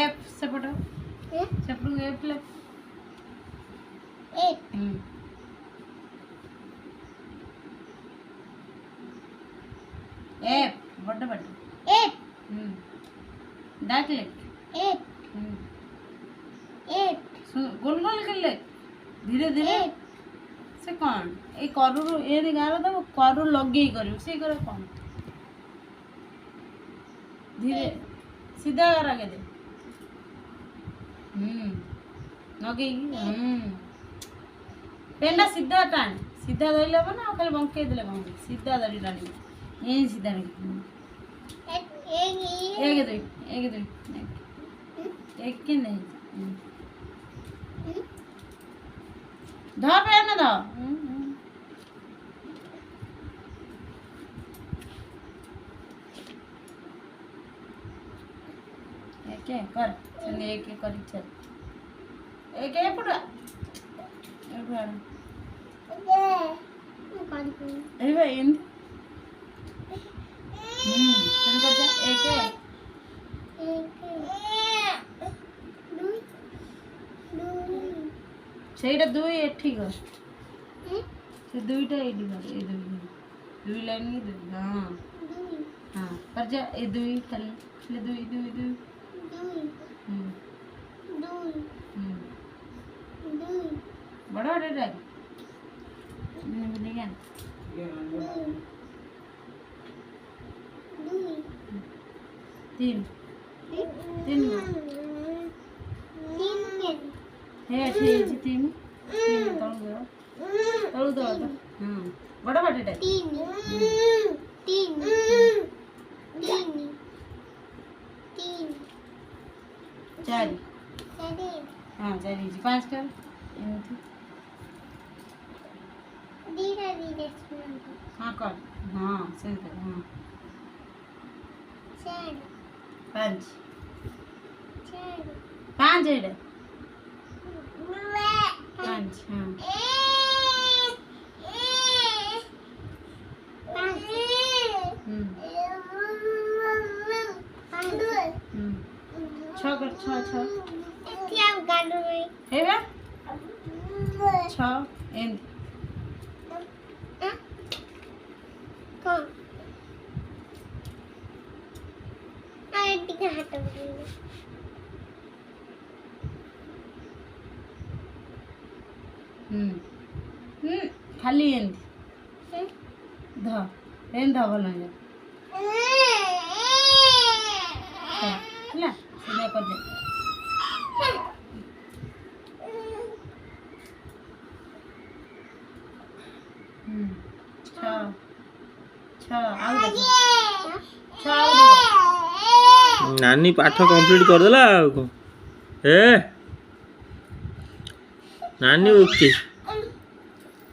F सेपटो सेपटू F ले F बड़ा बड़ा एफ डाक ले एफ एफ गोल गोल कर ले धीरे धीरे से कौन ए करू ए गार दब करू लगे कर से कर कौन धीरे सीधा कर आगे दे लगे पेंडा सीधा टाण सीधा धरले ना खाली बंके देले कौन सीधा धरी टाणी ये सीधा नहीं एक दो एक के नहीं धा पे ना धा एक कर संगे एक कर चल एक पुरा एक बार ए भाई इन चल कर जा एक ସେଇଟା ଦୁଇ ଏଠି କର ସେ ଦୁଇଟା ଏଇଠି କର ଏ ଦୁଇ ଲାଇନ୍ କି ଦୁଇ ହଁ ହଁ कर जा ए ଦୁଇ ଖାଲି ଦୁଇ ଦୁଇ ଦୁଇ बड़ा बड़ा डाल मिलेगा तीन तीन है ठीक है तीन तीन तलू दो बड़ा बड़ा डाल तीन तीन तीन तीन चार हाँ चार पाँच कर धीरे धीरे हाँ कर हाँ सही कर हाँ चार पाँच पाँच है पाँच हाँ छ कर छ है बे छ एंड कौन आए दिखा हाथ खाली एंड धा एंड धा भला जा ना सीधा कर जा नानी पाठ कंप्लीट कर देला ए नानी ओके।